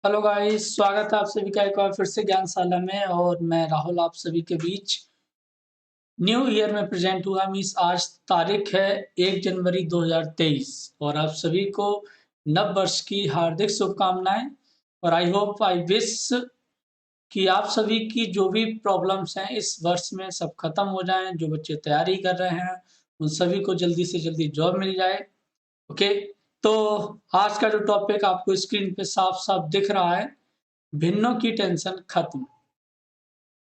Hello guys, स्वागत है आप सभी का एक बार फिर से ज्ञानशाला में। और मैं राहुल आप सभी के बीच न्यू ईयर में प्रेजेंट हुआ। मीन्स आज तारीख है 1 जनवरी 2023 और आप सभी को नव वर्ष की हार्दिक शुभकामनाएं। और आई होप आई विश कि आप सभी की जो भी प्रॉब्लम्स हैं इस वर्ष में सब खत्म हो जाएं। जो बच्चे तैयारी कर रहे हैं उन सभी को जल्दी से जल्दी जॉब मिल जाए। ओके, तो आज का जो टॉपिक आपको स्क्रीन पे साफ साफ दिख रहा है, भिन्नों की टेंशन खत्म।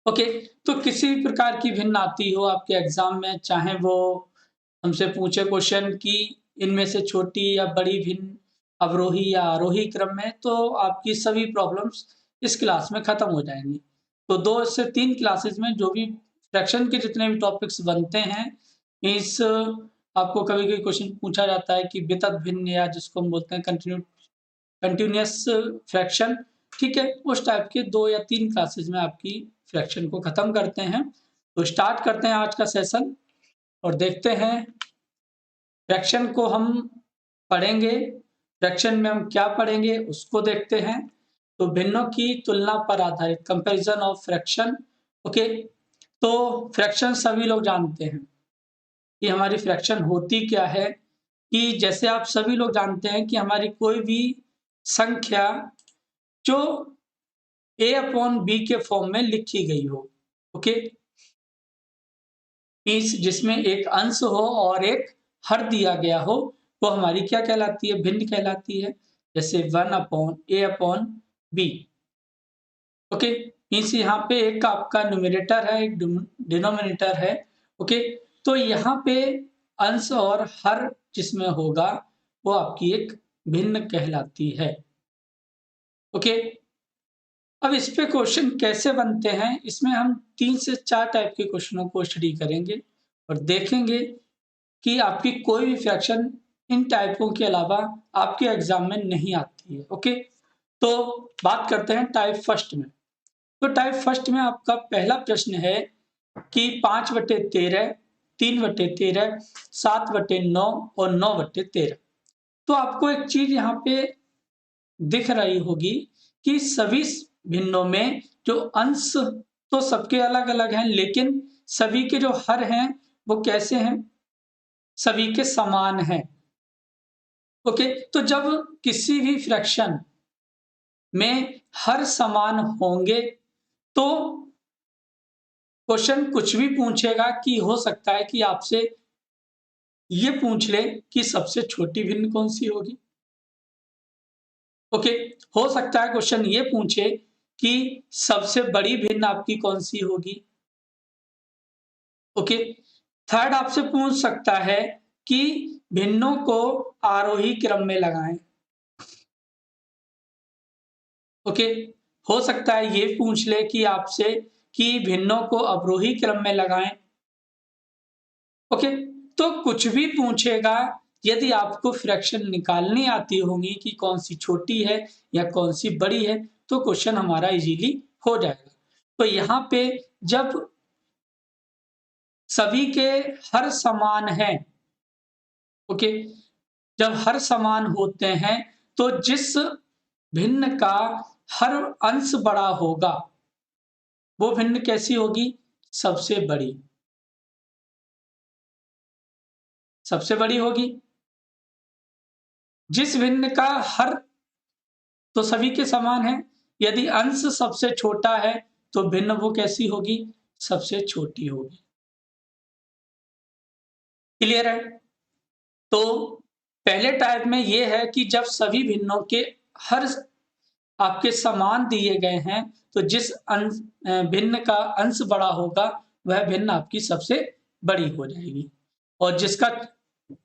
ओके, तो किसी भी प्रकार की भिन्न आती हो आपके एग्जाम में, चाहे वो हमसे पूछे क्वेश्चन कि इनमें से छोटी या बड़ी भिन्न अवरोही या आरोही क्रम में, तो आपकी सभी प्रॉब्लम्स इस क्लास में खत्म हो जाएंगी। तो 2 से 3 क्लासेस में जो भी फ्रैक्शन के जितने भी टॉपिक्स बनते हैं, इस आपको कभी कभी क्वेश्चन पूछा जाता है कि वितत भिन्न, या जिसको हम बोलते हैं कंटिन्यूअस फ्रैक्शन। ठीक है, उस टाइप के 2 या 3 क्लासेस में आपकी फ्रैक्शन को खत्म करते हैं। तो स्टार्ट करते हैं आज का सेशन और देखते हैं फ्रैक्शन को हम पढ़ेंगे। फ्रैक्शन में हम क्या पढ़ेंगे उसको देखते हैं। तो भिन्नों की तुलना पर आधारित कंपैरिजन ऑफ फ्रैक्शन। ओके, तो फ्रैक्शन सभी लोग जानते हैं कि हमारी फ्रैक्शन होती क्या है। कि जैसे आप सभी लोग जानते हैं कि हमारी कोई भी संख्या जो ए अपॉन बी के फॉर्म में लिखी गई हो, ओके, मीन्स जिसमें एक अंश हो और एक हर दिया गया हो, वो हमारी क्या कहलाती है? भिन्न कहलाती है। जैसे 1 अपॉन ए अपॉन बी। ओके, मीन्स यहाँ पे एक आपका न्यूमरेटर है, एक डिनोमिनेटर है। ओके, तो यहाँ पे अंश और हर जिसमें होगा वो आपकी एक भिन्न कहलाती है। ओके, अब इस पे क्वेश्चन कैसे बनते हैं, इसमें हम 3 से 4 टाइप के क्वेश्चनों को स्टडी करेंगे और देखेंगे कि आपकी कोई भी फ्रैक्शन इन टाइपों के अलावा आपके एग्जाम में नहीं आती है। ओके, तो बात करते हैं टाइप फर्स्ट में। तो टाइप फर्स्ट में आपका पहला प्रश्न है कि 5/13, 3/13, 7/9 और 9/13। तो आपको एक चीज यहाँ पे दिख रही होगी कि सभी भिन्नों में जो अंश तो सबके अलग अलग हैं, लेकिन सभी के जो हर हैं वो कैसे हैं? सभी के समान हैं। ओके, तो जब किसी भी फ्रैक्शन में हर समान होंगे तो क्वेश्चन कुछ भी पूछेगा कि हो सकता है कि आपसे ये पूछ ले कि सबसे छोटी भिन्न कौन सी होगी। ओके, हो सकता है क्वेश्चन ये पूछे कि सबसे बड़ी भिन्न आपकी कौन सी होगी। ओके, थर्ड आपसे पूछ सकता है कि भिन्नों को आरोही क्रम में लगाएं। ओके, हो सकता है ये पूछ ले कि आपसे कि भिन्नों को अवरोही क्रम में लगाएं। ओके, तो कुछ भी पूछेगा, यदि आपको फ्रैक्शन निकालनी आती होगी कि कौन सी छोटी है या कौन सी बड़ी है, तो क्वेश्चन हमारा इजीली हो जाएगा। तो यहाँ पे जब सभी के हर समान हैं, ओके, जब हर समान होते हैं तो जिस भिन्न का हर अंश बड़ा होगा वो भिन्न कैसी होगी? सबसे बड़ी। सबसे बड़ी होगी। जिस भिन्न का हर तो सभी के समान है, यदि अंश सबसे छोटा है तो भिन्न वो कैसी होगी? सबसे छोटी होगी। क्लियर है? तो पहले टाइप में ये है कि जब सभी भिन्नों के हर आपके समान दिए गए हैं तो जिस भिन्न का अंश बड़ा होगा वह भिन्न आपकी सबसे बड़ी हो जाएगी, और जिसका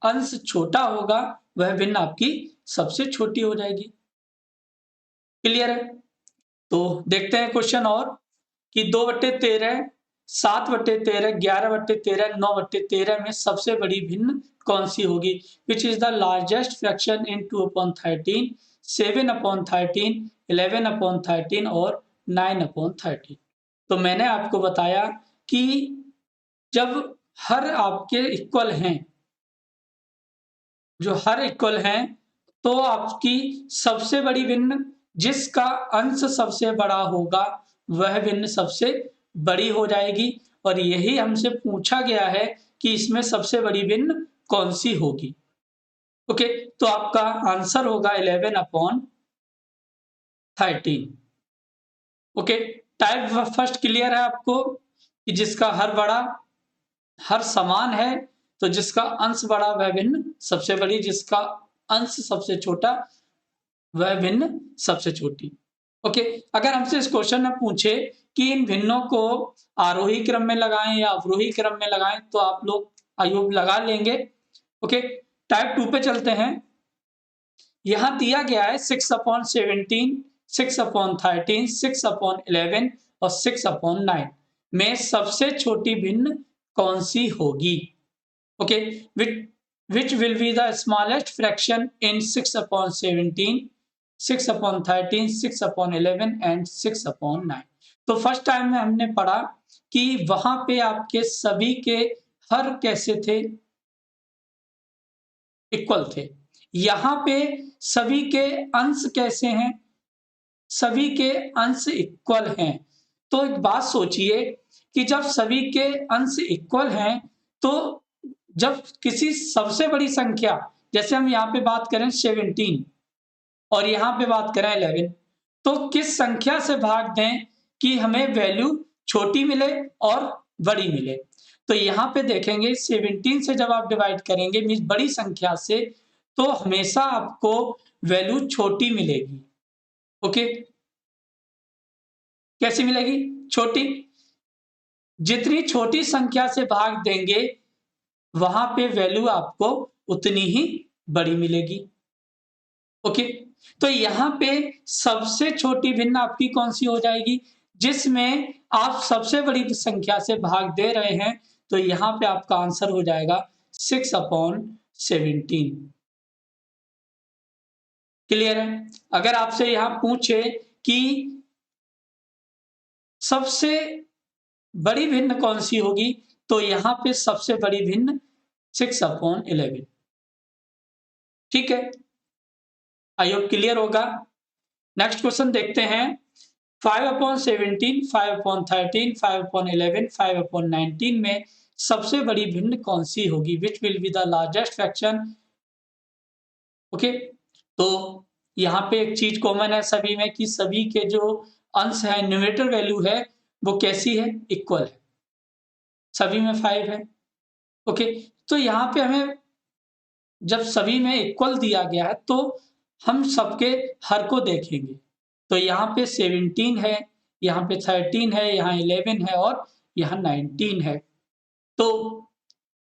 अंश छोटा होगा वह भिन्न आपकी सबसे छोटी हो जाएगी। क्लियर है? तो देखते हैं क्वेश्चन और कि 2/13, 7/13, 11/13, 9/13 में सबसे बड़ी भिन्न कौन सी होगी? Which is the largest fraction in 2/13, 7/13, 11/13 और 9/13। तो मैंने आपको बताया कि जब हर आपके इक्वल हैं, जो हर इक्वल हैं, तो आपकी सबसे बड़ी भिन्न जिसका अंश सबसे बड़ा होगा वह भिन्न सबसे बड़ी हो जाएगी, और यही हमसे पूछा गया है कि इसमें सबसे बड़ी भिन्न कौन सी होगी। ओके, तो आपका आंसर होगा 11/13। ओके, टाइप फर्स्ट क्लियर है आपको कि जिसका हर समान है, तो जिसका अंश बड़ा वह भिन्न सबसे बड़ी, जिसका अंश सबसे छोटा वह भिन्न सबसे छोटी। ओके, अगर हमसे इस क्वेश्चन में पूछे कि इन भिन्नों को आरोही क्रम में लगाएं या अवरोही क्रम में लगाएं, तो आप लोग आई होप लगा लेंगे। ओके, टाइप 2 पे चलते हैं। यहां दिया गया है 6/17, 6/13, 6/11 और 6/9 में सबसे छोटी भिन्न कौन सी होगी। Okay, which will be the smallest fraction in 6/17, 6/13, 6/11 and 6/9। तो फर्स्ट टाइम में हमने पढ़ा कि वहां पे आपके सभी के हर कैसे थे, इक्वल थे। यहां पे सभी के अंश कैसे हैं, सभी के अंश इक्वल हैं। तो एक बात सोचिए कि जब सभी के अंश इक्वल हैं, तो जब किसी सबसे बड़ी संख्या, जैसे हम यहाँ पे बात करें 17 और यहाँ पे बात करें 11, तो किस संख्या से भाग दें कि हमें वैल्यू छोटी मिले और बड़ी मिले। तो यहाँ पे देखेंगे 17 से जब आप डिवाइड करेंगे मीन्स बड़ी संख्या से, तो हमेशा आपको वैल्यू छोटी मिलेगी। ओके, कैसी मिलेगी, छोटी। जितनी छोटी संख्या से भाग देंगे वहां पे वैल्यू आपको उतनी ही बड़ी मिलेगी। ओके, तो यहां पे सबसे छोटी भिन्न आपकी कौन सी हो जाएगी, जिसमें आप सबसे बड़ी संख्या से भाग दे रहे हैं, तो यहां पे आपका आंसर हो जाएगा 6/17। क्लियर है। अगर आपसे यहां पूछे कि सबसे बड़ी भिन्न कौन सी होगी, तो यहां पे सबसे बड़ी भिन्न 6/11। ठीक है, आई होप क्लियर होगा। नेक्स्ट क्वेश्चन देखते हैं। 5/17, 5/13, 5/11, 5/19 में सबसे बड़ी भिन्न कौन सी होगी, which will be the largest fraction. Okay, तो यहाँ पे एक चीज कॉमन है सभी में कि सभी के जो अंश है, न्यूमरेटर वैल्यू है, वो कैसी है, इक्वल है। सभी में 5 है। ओके, तो यहाँ पे हमें जब सभी में इक्वल दिया गया है, तो हम सबके हर को देखेंगे। तो यहाँ पे 17 है, यहाँ पे 13 है, यहाँ 11 है और यहाँ 19 है। तो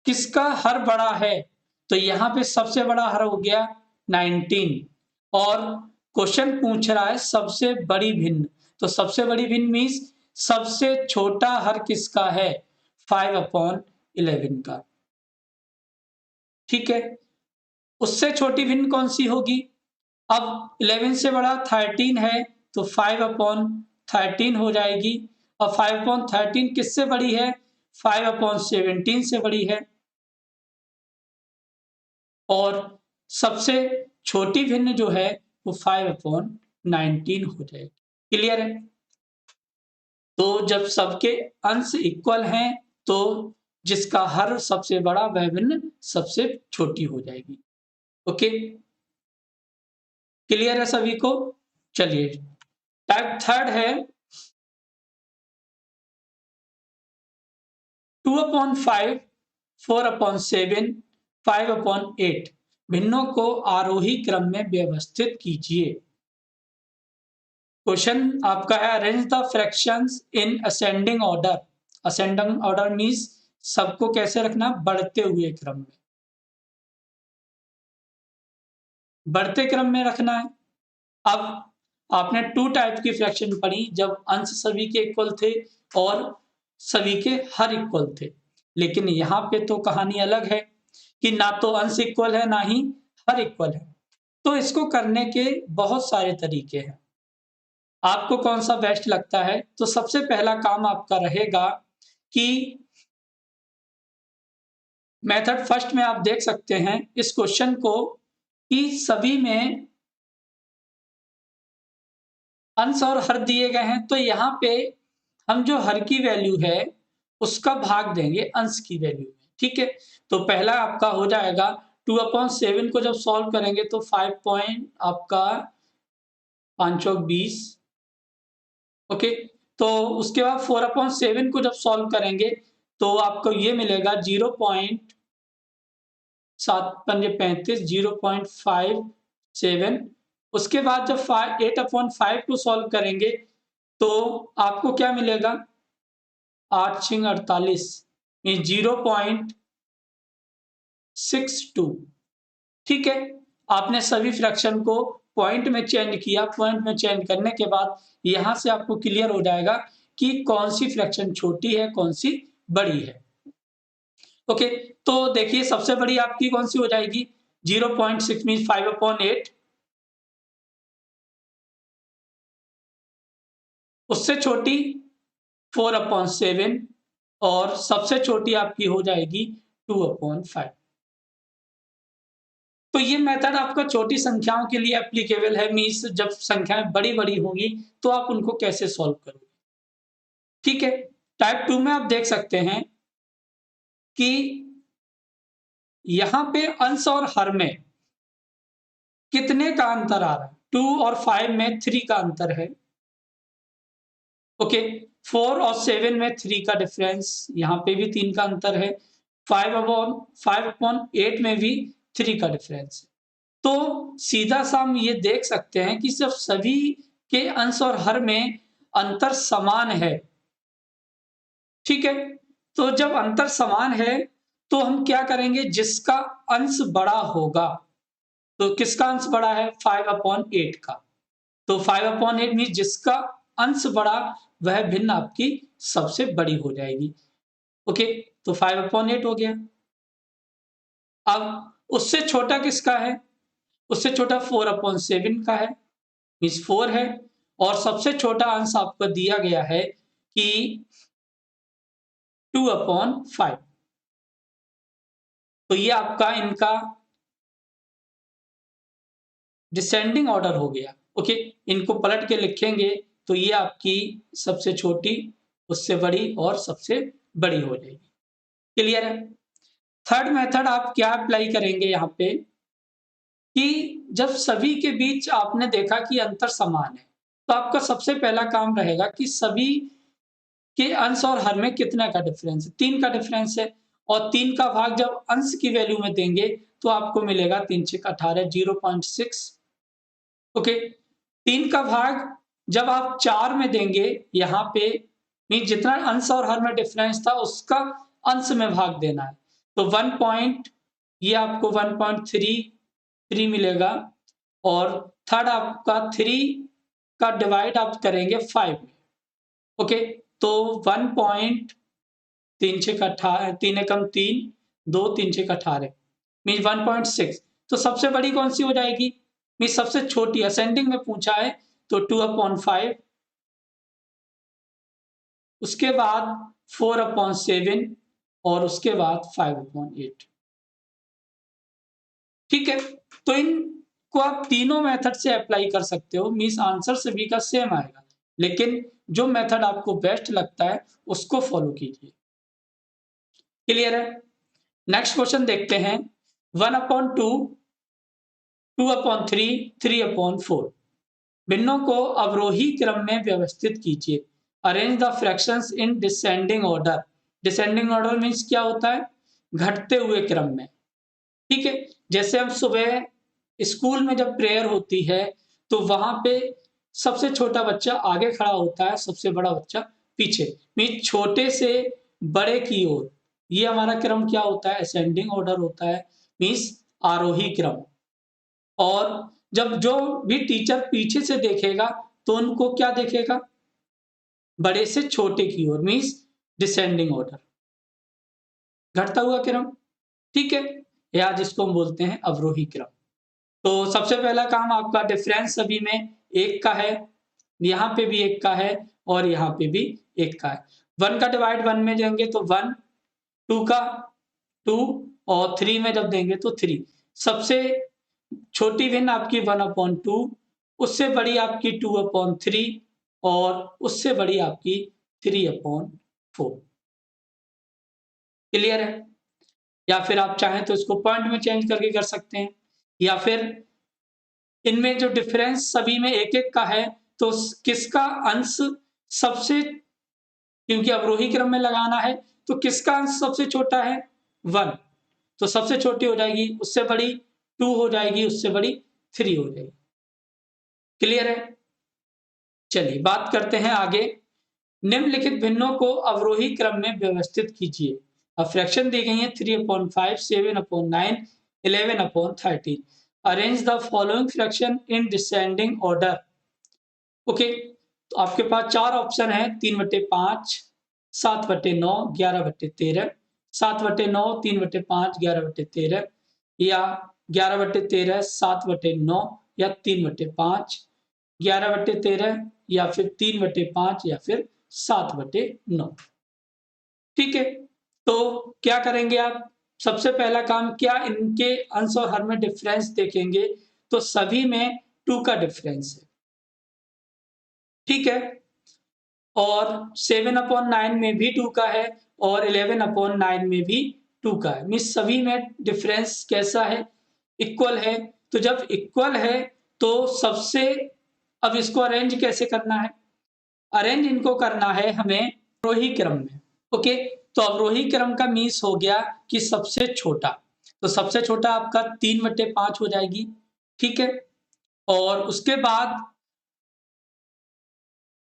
किसका हर बड़ा है, तो यहाँ पे सबसे बड़ा हर हो गया 19, और क्वेश्चन पूछ रहा है सबसे बड़ी भिन्न। तो सबसे बड़ी भिन्न मीन्स सबसे छोटा हर किसका है, 5/11 का। ठीक है, उससे छोटी भिन्न कौन सी होगी, अब 11 से बड़ा 13 है, तो 5/13 हो जाएगी। और 5/13 किससे बड़ी है, 5/17 से बड़ी है। और सबसे छोटी भिन्न जो है वो 5/19 हो जाएगी। क्लियर है। तो जब सबके अंश इक्वल हैं, तो जिसका हर सबसे बड़ा वह भिन्न सबसे छोटी हो जाएगी। ओके, क्लियर है सभी को। चलिए, टाइप थर्ड है 2/5, 4/7, 5/8 भिन्नों को आरोही क्रम में व्यवस्थित कीजिए। क्वेश्चन आपका है arrange the fractions in ascending order. Ascending order means सबको कैसे रखना, बढ़ते हुए क्रम में, बढ़ते क्रम में रखना है। अब आपने 2 टाइप की फ्रैक्शन पढ़ी, जब अंश सभी के इक्वल थे और सभी के हर इक्वल थे। लेकिन यहाँ पे तो कहानी अलग है कि ना तो अंश इक्वल है ना ही हर इक्वल है। तो इसको करने के बहुत सारे तरीके हैं। आपको कौन सा बेस्ट लगता है, तो सबसे पहला काम आपका रहेगा कि मेथड फर्स्ट में आप देख सकते हैं इस क्वेश्चन को कि सभी में अंश और हर दिए गए हैं, तो यहाँ पे हम जो हर की वैल्यू है उसका भाग देंगे अंश की वैल्यू में, ठीक है। तो पहला आपका हो जाएगा 2/7 को जब सॉल्व करेंगे तो 5 पॉइंट आपका 520, ओके। तो उसके बाद 4/7 को जब सॉल्व करेंगे तो आपको ये मिलेगा 0.7×5 0.57। उसके बाद जब 8/5 को सॉल्व करेंगे तो आपको क्या मिलेगा 8×6 = 48 मीन 0.62, ठीक है। आपने सभी फ्रैक्शन को पॉइंट में चेंज किया, पॉइंट में चेंज करने के बाद यहां से आपको क्लियर हो जाएगा कि कौन सी फ्रैक्शन छोटी है, कौन सी बड़ी है, ओके। तो देखिए सबसे बड़ी आपकी कौन सी हो जाएगी 0.6 मीन 5/8, उससे छोटी 4/7 और सबसे छोटी आपकी हो जाएगी 2/5। तो ये मेथड आपका छोटी संख्याओं के लिए एप्लीकेबल है, मीन्स जब संख्याएं बड़ी बड़ी होंगी तो आप उनको कैसे सॉल्व करोगे, ठीक है। टाइप 2 में आप देख सकते हैं कि यहां पे अंश और हर में कितने का अंतर आ रहा है, 2 और 5 में 3 का अंतर है, ओके। 4 और 7 में 3 का डिफरेंस, यहां पे भी 3 का अंतर है। 5/8 में भी 3 का डिफरेंस है। तो सीधा सा हम ये देख सकते हैं कि जब सभी के अंश और हर में अंतर समान है, ठीक है। तो जब अंतर समान है तो हम क्या करेंगे, जिसका अंश बड़ा होगा, तो किसका अंश बड़ा है 5/8 का, तो 5/8 मीन जिसका अंश बड़ा वह भिन्न आपकी सबसे बड़ी हो जाएगी, ओके। तो 5/8 हो गया। अब उससे छोटा किसका है, उससे छोटा 4/7 का है, मीन्स 4 है। और सबसे छोटा अंश आपको दिया गया है कि 2/5। तो ये आपका इनका डिसेंडिंग ऑर्डर हो गया, ओके। इनको पलट के लिखेंगे तो ये आपकी सबसे छोटी, उससे बड़ी और सबसे बड़ी हो जाएगी, क्लियर है। थर्ड मेथड आप क्या अप्लाई करेंगे यहाँ पे कि जब सभी के बीच आपने देखा कि अंतर समान है तो आपका सबसे पहला काम रहेगा कि सभी के अंश और हर में कितना का डिफरेंस है, 3 का डिफरेंस है। और 3 का भाग जब अंश की वैल्यू में देंगे तो आपको मिलेगा 3×6 = 18 0.6, ओके। 3 का भाग जब आप 4 में देंगे यहाँ पे मीन जितना अंश और हर में डिफरेंस था उसका अंश में भाग देना है, तो 1 पॉइंट ये आपको 1.33 मिलेगा। और थर्ड आपका 3 का डिवाइड आप करेंगे 5 में, ओके। तो 1.3×6 = 3 एकम 3 2 3×6 = 18 मीन 1.6। तो सबसे बड़ी कौन सी हो जाएगी, मीन सबसे छोटी, असेंडिंग में पूछा है तो 2/5, उसके बाद 4/7 और उसके बाद 5/8, ठीक है। तो इनको आप तीनों मेथड से अप्लाई कर सकते हो, मीन्स आंसर सभी का सेम आएगा, लेकिन जो मेथड आपको बेस्ट लगता है उसको फॉलो कीजिए, क्लियर है। नेक्स्ट क्वेश्चन देखते हैं 1/2 2/3 3/4। भिन्नों को अवरोही क्रम में व्यवस्थित कीजिए, arrange the fractions in descending order. Descending order means क्या होता है, घटते हुए क्रम में, ठीक है। जैसे हम सुबह स्कूल में जब प्रेयर होती है तो वहां पे सबसे छोटा बच्चा आगे खड़ा होता है, सबसे बड़ा बच्चा पीछे, मीन छोटे से बड़े की ओर। ये हमारा क्रम क्या होता है, असेंडिंग ऑर्डर होता है, मीन्स आरोही क्रम। और जब जो भी टीचर पीछे से देखेगा तो उनको क्या देखेगा, बड़े से छोटे की ओर, मीन्स डिसेंडिंग ऑर्डर, घटता हुआ क्रम, ठीक है। या जिसको हम बोलते हैं अवरोही क्रम। तो सबसे पहला काम आपका डिफरेंस सभी में 1 का है, यहाँ पे भी 1 का है और यहाँ पे भी 1 का है। 1 का डिवाइड 1 में देंगे तो 1, 2 का 2 और 3 में जब देंगे तो 3। सबसे छोटी भिन्न आपकी 1/2 उससे बड़ी आपकी 2/3 और उससे बड़ी आपकी 3/4। क्लियर है? या फिर आप चाहें तो इसको पॉइंट में चेंज करके कर सकते हैं, या फिर इनमें जो डिफरेंस सभी में एक एक का है तो किसका अंश सबसे, क्योंकि अवरोही क्रम में लगाना है तो किसका अंश सबसे छोटा है 1, तो सबसे छोटी हो जाएगी, उससे बड़ी 2 हो जाएगी, उससे बड़ी 3 हो जाएगी। क्लियर है? चलिए बात करते हैं आगे। निम्नलिखित भिन्नों को अवरोही क्रम में व्यवस्थित कीजिए। अब फ्रैक्शन दी गई है 3/5, 7/9, 11/13। Arrange the following fraction in descending order. Okay, तो आपके पास 4 ऑप्शन है, 3/5, 7/9, 11/13, 7/9, 3/5, 11/13, या 11/13, 7/9, या 3/5, 11/13, या फिर 3/5, या फिर 7/9। ठीक है, तो क्या करेंगे आप? सबसे पहला काम, क्या इनके अंश और हर में डिफरेंस देखेंगे तो सभी में 2 का डिफरेंस है। ठीक है, और 7/9 में भी 2 का है और 11/9 में भी 2 का है। मीन्स सभी में डिफरेंस कैसा है? इक्वल है। तो जब इक्वल है तो सबसे, अब इसको अरेंज कैसे करना है? अरेंज इनको करना है हमें अवरोही क्रम में। ओके, तो अवरोही क्रम का मीन्स हो गया कि सबसे छोटा, तो सबसे छोटा आपका 3/5 हो जाएगी। ठीक है, और उसके बाद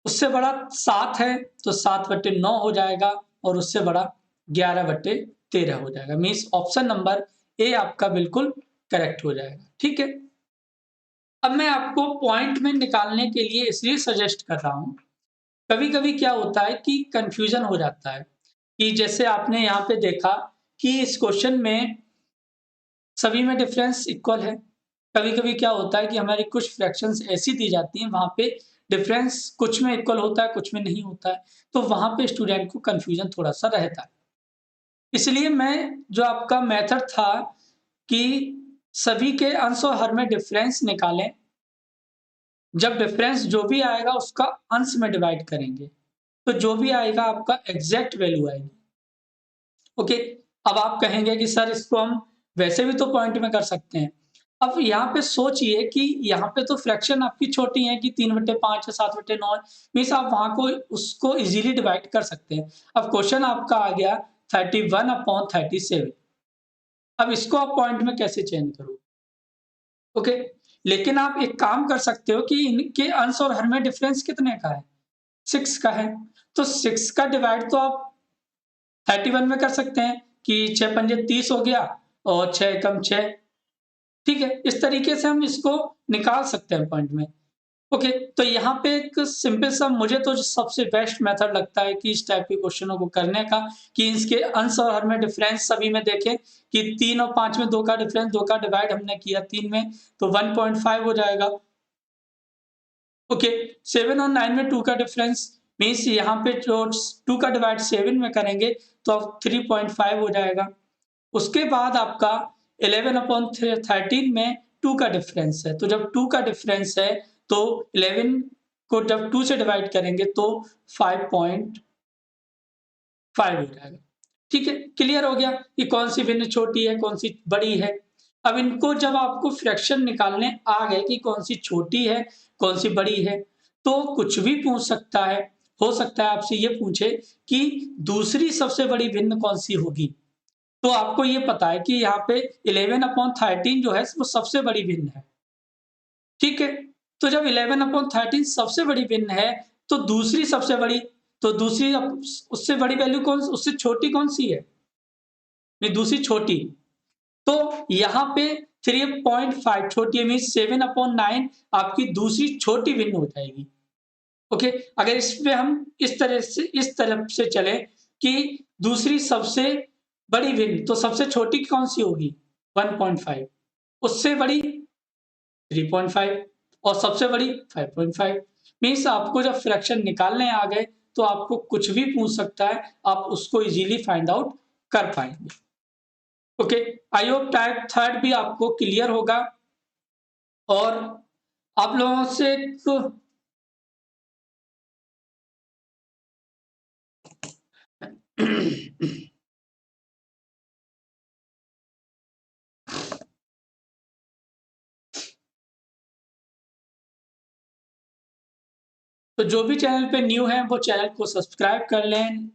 उससे बड़ा 7 है तो 7/9 हो जाएगा, और उससे बड़ा 11/13 हो जाएगा। मीन्स ऑप्शन नंबर ए आपका बिल्कुल करेक्ट हो जाएगा। ठीक है, अब मैं आपको पॉइंट में निकालने के लिए इसलिए सजेस्ट कर रहा हूं, कभी कभी क्या होता है कि कंफ्यूजन हो जाता है कि जैसे आपने यहाँ पे देखा कि इस क्वेश्चन में सभी में डिफरेंस इक्वल है। कभी कभी क्या होता है कि हमारी कुछ फ्रैक्शंस ऐसी दी जाती हैं वहां पे डिफरेंस कुछ में इक्वल होता है, कुछ में नहीं होता है, तो वहां पे स्टूडेंट को कंफ्यूजन थोड़ा सा रहता है। इसलिए मैं जो आपका मेथड था कि सभी के अंश और हर में डिफरेंस निकालें, जब डिफरेंस जो भी आएगा उसका अंश में डिवाइड करेंगे तो जो भी आएगा आपका एग्जैक्ट वैल्यू आएगी। ओके, अब आप कहेंगे कि सर इसको हम वैसे भी तो पॉइंट में कर सकते हैं। अब यहाँ पे सोचिए कि यहाँ पे तो फ्रैक्शन आपकी छोटी है कि 3/5 या 7/9 है, मीन्स आप वहां को उसको इजीली डिवाइड कर सकते हैं। अब क्वेश्चन आपका आ गया 31/37। अब इसको आप पॉइंट में कैसे चेंज करोगे? ओके, लेकिन आप एक काम कर सकते हो कि इनके अंश और हर में डिफरेंस कितने का है? 6 का है, तो 6 का डिवाइड तो आप 31 में कर सकते हैं कि 6 पंजे 30 हो गया और 6 एकम 6। ठीक है, इस तरीके से हम इसको निकाल सकते हैं पॉइंट में। ओके, तो यहाँ पे एक सिंपल सा मुझे तो सबसे बेस्ट मेथड लगता है कि इस टाइप के क्वेश्चनों को करने का, कि इसके अंश और हर में डिफरेंस सभी में देखें कि 3 और 5 में 2 का डिफरेंस, 2 का डिवाइड हमने किया 3 में तो 1.5 हो जाएगा। ओके, 7 और 9 में 2 का डिफरेंस, मीन्स यहाँ पे जो 2 का डिवाइड 7 में करेंगे तो अब 3.5 हो जाएगा। उसके बाद आपका 11/13 में 2 का डिफरेंस है, तो जब 2 का डिफरेंस है तो 11 को जब 2 से डिवाइड करेंगे तो 5.5 हो जाएगा। ठीक है, क्लियर हो गया कि कौन सी भिन्न छोटी है, कौन सी बड़ी है। अब इनको जब आपको फ्रैक्शन निकालने आ गए कि कौन सी छोटी है, कौन सी बड़ी है, तो कुछ भी पूछ सकता है। हो सकता है आपसे ये पूछे कि दूसरी सबसे बड़ी भिन्न कौन सी होगी, तो आपको ये पता है कि यहाँ पे 11/13 जो है वो सबसे बड़ी भिन्न है। ठीक है, तो जब 11/13 सबसे बड़ी भिन्न है तो दूसरी सबसे बड़ी, तो दूसरी उससे बड़ी वैल्यू कौन, उससे छोटी कौन सी है? नहीं, दूसरी छोटी, तो यहाँ पे 3.5 छोटी है, मीन 7/9 आपकी दूसरी छोटी भिन्न हो जाएगी। ओके, अगर इसमें हम इस तरफ से चले कि दूसरी सबसे बड़ी भिन्न, तो सबसे छोटी कौन सी होगी 1.5, उससे बड़ी 3.5 और सबसे बड़ी 5.5। मीन्स आपको जब फ्रैक्शन निकालने आ गए तो आपको कुछ भी पूछ सकता है, आप उसको इजीली फाइंड आउट कर पाएंगे। Okay, I hope type third भी आपको क्लियर होगा। और आप लोगों से एक तो जो भी चैनल पे न्यू है वो चैनल को सब्सक्राइब कर लें।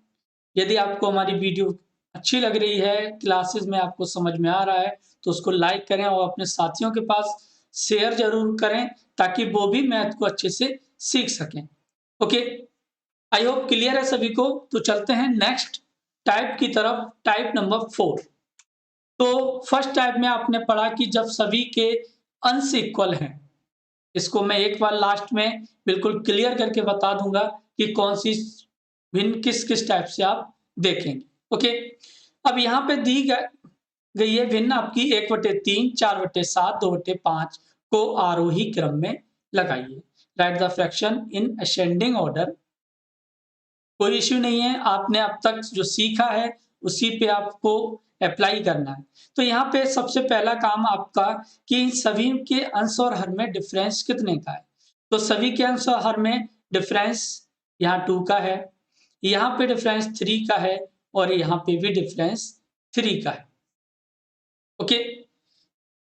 यदि आपको हमारी वीडियो अच्छी लग रही है, क्लासेस में आपको समझ में आ रहा है, तो उसको लाइक करें और अपने साथियों के पास शेयर ज़रूर करें ताकि वो भी मैथ को अच्छे से सीख सकें। ओके, आई होप क्लियर है सभी को। तो चलते हैं नेक्स्ट टाइप की तरफ, टाइप नंबर 4। तो फर्स्ट टाइप में आपने पढ़ा कि जब सभी के अंश इक्वल हैं। इसको मैं एक बार लास्ट में बिल्कुल क्लियर करके बता दूंगा कि कौन सी भिन्न किस किस टाइप से आप देखेंगे। ओके, अब यहाँ पे दी गई है भिन्न आपकी 1/3, 4/7, 2/5 को आरोही क्रम में लगाइए। Right the fraction in ascending order. कोई इश्यू नहीं है, आपने अब तक जो सीखा है उसी पे आपको अप्लाई करना है। तो यहाँ पे सबसे पहला काम आपका कि इन सभी के अंश और हर में डिफरेंस कितने का है। तो सभी के अंश और हर में डिफरेंस यहाँ 2 का है, यहाँ पे डिफरेंस 3 का है और यहाँ पे भी डिफरेंस 3 का है। ओके,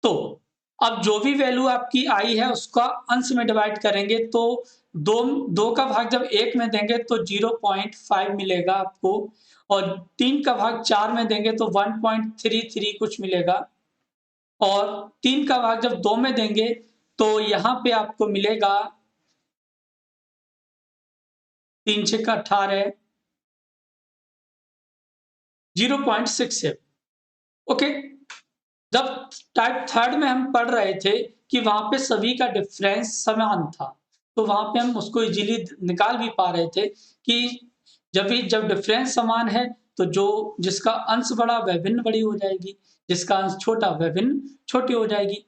तो अब जो भी वैल्यू आपकी आई है उसका अंश में डिवाइड करेंगे तो दो दो का भाग जब एक में देंगे तो 0.5 मिलेगा आपको, और 3 का भाग 4 में देंगे तो 1.33 कुछ मिलेगा, और 3 का भाग जब 2 में देंगे तो यहाँ पे आपको मिलेगा 3 6 का 18, 0.67। ओके, जब टाइप थर्ड में हम पढ़ रहे थे कि वहां पे सभी का डिफरेंस समान था, तो वहां पे हम उसको इजीली निकाल भी पा रहे थे कि जब डिफरेंस समान है तो जो जिसका अंश बड़ा वह भिन्न बड़ी हो जाएगी, जिसका अंश छोटा वह भिन्न छोटी हो जाएगी।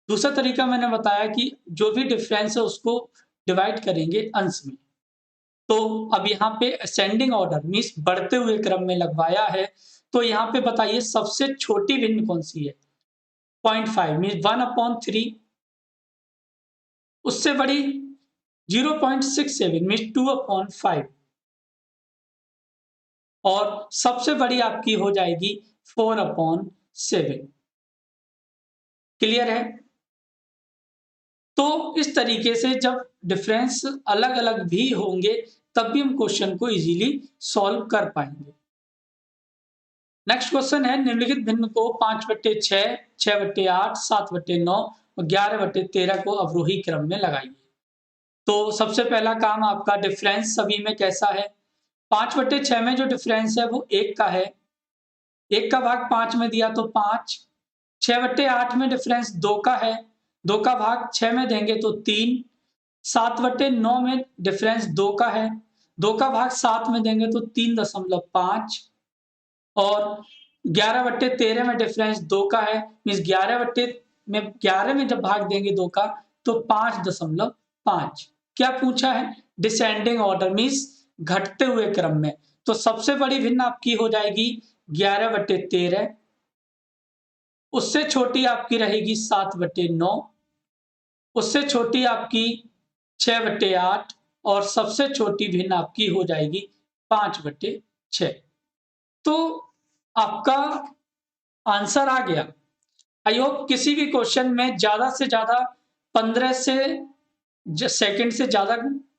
दूसरा तरीका मैंने बताया कि जो भी डिफरेंस है उसको डिवाइड करेंगे अंश में। तो अब यहाँ पे असेंडिंग ऑर्डर मीन्स बढ़ते हुए क्रम में लगवाया है। तो यहाँ पे बताइए सबसे छोटी भिन्न कौन सी है। 0.5 मीन्स 1/3, उससे बड़ी 0.67 मीन्स 2/5, और सबसे बड़ी आपकी हो जाएगी 4/7। क्लियर है। तो इस तरीके से जब डिफरेंस अलग अलग भी होंगे तब भी हम क्वेश्चन को इजीली सॉल्व कर पाएंगे। नेक्स्ट क्वेश्चन है निम्नलिखित भिन्न को 5/6, 6/8, 7/9 और 11/13 को अवरोही क्रम में लगाइए। तो सबसे पहला काम आपका डिफरेंस सभी में कैसा है। 5/6 में जो डिफरेंस है वो 1 का है, 1 का भाग 5 में दिया तो 5। 6/8 में डिफरेंस 2 का है, 2 का भाग 6 में देंगे तो 3। 7/9 में डिफरेंस 2 का है, 2 का भाग 7 में देंगे तो 3.5, और 11/13 में डिफरेंस 2 का है, मीन्स 11 में जब भाग देंगे 2 का तो 5.5। क्या पूछा है, डिसेंडिंग ऑर्डर मीन्स घटते हुए क्रम में। तो सबसे बड़ी भिन्न आपकी हो जाएगी 11/13, उससे छोटी आपकी रहेगी 7/9, उससे छोटी आपकी 6/8, और सबसे छोटी भिन्न आपकी हो जाएगी 5/6। तो आपका आंसर आ गया। आई होप किसी भी क्वेश्चन में ज्यादा से ज्यादा 15 से सेकंड से ज्यादा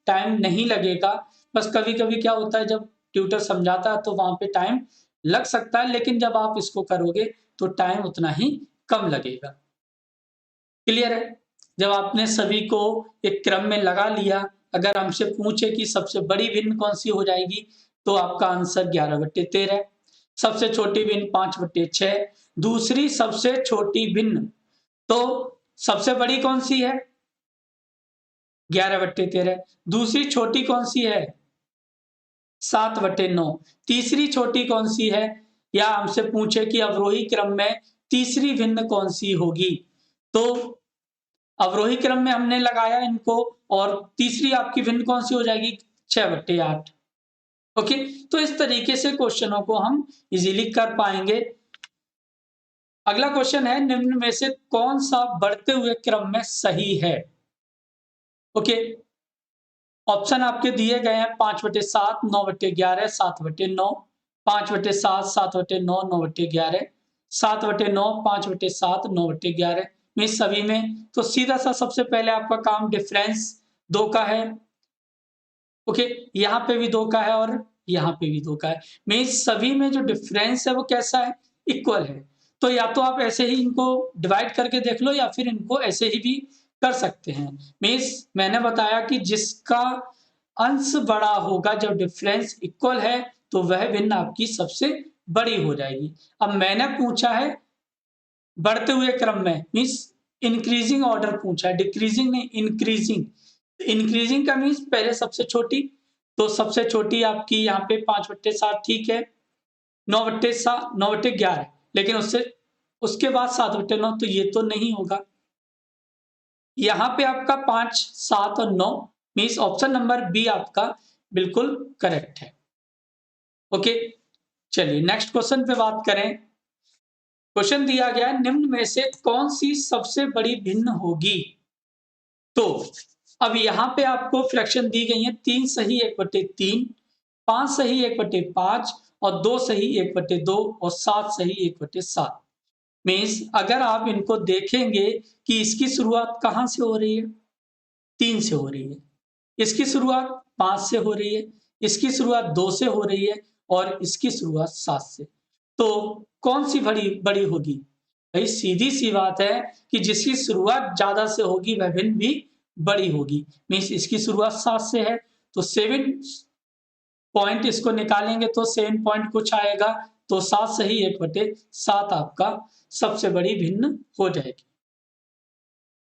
टाइम नहीं लगेगा। बस कभी कभी क्या होता है जब ट्यूटर समझाता है तो वहां पे टाइम लग सकता है, लेकिन जब आप इसको करोगे तो टाइम उतना ही कम लगेगा। क्लियर है। जब आपने सभी को एक क्रम में लगा लिया, अगर हमसे पूछे कि सबसे बड़ी भिन्न कौन सी हो जाएगी तो आपका आंसर 11/13, सबसे छोटी भिन्न 5/6, दूसरी सबसे छोटी भिन्न। तो सबसे बड़ी कौन सी है 11/13, दूसरी छोटी कौन सी है 7/9, तीसरी छोटी कौन सी है, या हमसे पूछे कि अवरोही क्रम में तीसरी भिन्न कौन सी होगी, तो अवरोही क्रम में हमने लगाया इनको, और तीसरी आपकी भिन्न कौन सी हो जाएगी 6/8। ओके, तो इस तरीके से क्वेश्चनों को हम इजीली कर पाएंगे। अगला क्वेश्चन है निम्न में से कौन सा बढ़ते हुए क्रम में सही है। ओके, ऑप्शन आपके दिए गए हैं 5/7, 9/11, 7/9, 5/7, 7/9, 9/11, 7/9, 5/7, 9/11 में सभी में। तो सीधा सा सबसे पहले आपका काम डिफरेंस 2 का है। ओके, यहाँ पे भी 2 का है और यहाँ पे भी 2 का है। मीन्स सभी में जो डिफरेंस है वो कैसा है? इक्वल है। तो या तो आप ऐसे ही इनको डिवाइड करके देख लो या फिर इनको ऐसे ही भी कर सकते हैं। मीन्स मैंने बताया कि जिसका अंश बड़ा होगा, जब डिफरेंस इक्वल है तो वह भिन्न आपकी सबसे बड़ी हो जाएगी। अब मैंने पूछा है बढ़ते हुए क्रम में, मीन्स इंक्रीजिंग ऑर्डर पूछा है, डिक्रीजिंग नहीं, इंक्रीजिंग। इंक्रीजिंग का मीन्स पहले सबसे छोटी, तो सबसे छोटी आपकी यहाँ पे 5/7 ठीक है, 9/11, लेकिन उससे उसके बाद 7/9, तो ये तो नहीं होगा। यहाँ पे आपका 5, 7 और 9 मीन्स ऑप्शन नंबर बी आपका बिल्कुल करेक्ट है। ओके, चलिए नेक्स्ट क्वेश्चन पे बात करें। क्वेश्चन दिया गया है, निम्न में से कौन सी सबसे बड़ी भिन्न होगी? तो अब यहाँ पे आपको फ्रैक्शन दी गई है 3 सही 1/3, 5 सही 1/5 और 2 सही 1/2 और 7 सही 1/7। मीन्स अगर आप इनको देखेंगे कि इसकी शुरुआत कहाँ से हो रही है? 3 से हो रही है, इसकी शुरुआत 5 से हो रही है, इसकी शुरुआत 2 से हो रही है और इसकी शुरुआत 7 से। तो कौन सी बड़ी बड़ी होगी? भाई सीधी सी बात है कि जिसकी शुरुआत ज्यादा से होगी वह भिन्न भी बड़ी होगी। मीन्स इसकी शुरुआत 7 से है तो 7 पॉइंट इसको निकालेंगे तो 7 पॉइंट कुछ आएगा, तो 7 सही 1/7 आपका सबसे बड़ी भिन्न हो जाएगी।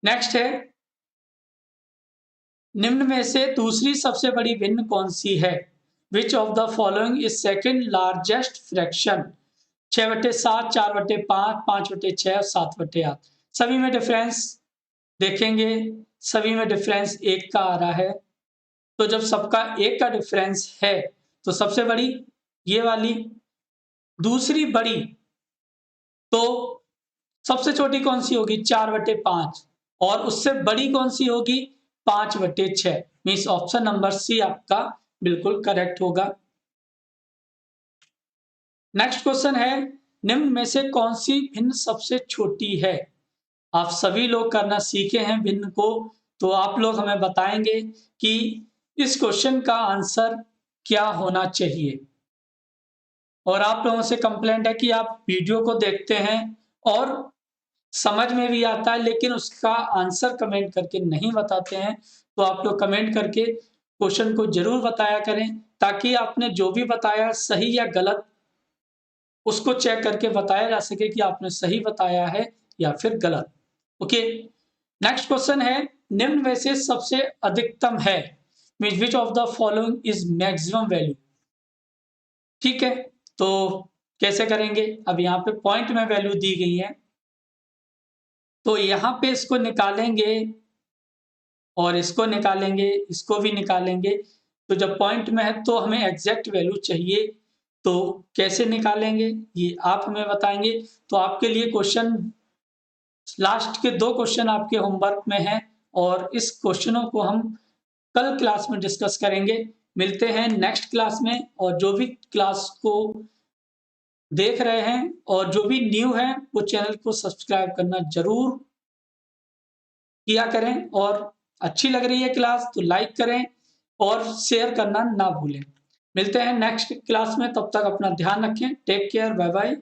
नेक्स्ट है, निम्न में से दूसरी सबसे बड़ी भिन्न कौन सी है? Which of the following is second largest fraction? 6/7, 4/5, 5/6 और 7/8। सभी में डिफरेंस देखेंगे, सभी में डिफरेंस 1 का आ रहा है। तो जब सबका 1 का डिफरेंस है तो सबसे बड़ी ये वाली, दूसरी बड़ी तो सबसे छोटी कौन सी होगी? 4/5 और उससे बड़ी कौन सी होगी? 5/6। मीन्स ऑप्शन नंबर सी आपका बिल्कुल करेक्ट होगा। नेक्स्ट क्वेश्चन है, निम्न में से कौन सी भिन्न सबसे छोटी है? आप सभी लोग करना सीखे हैं भिन्न को, तो आप लोग हमें बताएंगे कि इस क्वेश्चन का आंसर क्या होना चाहिए। और आप लोगों से कंप्लेंट है कि आप वीडियो को देखते हैं और समझ में भी आता है लेकिन उसका आंसर कमेंट करके नहीं बताते हैं। तो आप लोग कमेंट करके क्वेश्चन को जरूर बताया करें ताकि आपने जो भी बताया सही या गलत उसको चेक करके बताया जा सके कि आपने सही बताया है या फिर गलत। ओके, नेक्स्ट क्वेश्चन है, निम्न में से सबसे अधिकतम है? Means which of the following is maximum value? ठीक है, तो कैसे करेंगे? अब यहाँ पे पॉइंट में वैल्यू दी गई है तो यहाँ पे इसको निकालेंगे और इसको निकालेंगे, इसको भी निकालेंगे। तो जब पॉइंट में है तो हमें एग्जैक्ट वैल्यू चाहिए, तो कैसे निकालेंगे ये आप हमें बताएंगे। तो आपके लिए क्वेश्चन, लास्ट के 2 क्वेश्चन आपके होमवर्क में हैं और इस क्वेश्चनों को हम कल क्लास में डिस्कस करेंगे। मिलते हैं नेक्स्ट क्लास में। और जो भी क्लास को देख रहे हैं और जो भी न्यू है वो चैनल को सब्सक्राइब करना जरूर किया करें और अच्छी लग रही है क्लास तो लाइक करें और शेयर करना ना भूलें। मिलते हैं नेक्स्ट क्लास में, तब तक अपना ध्यान रखें। Take care, bye bye.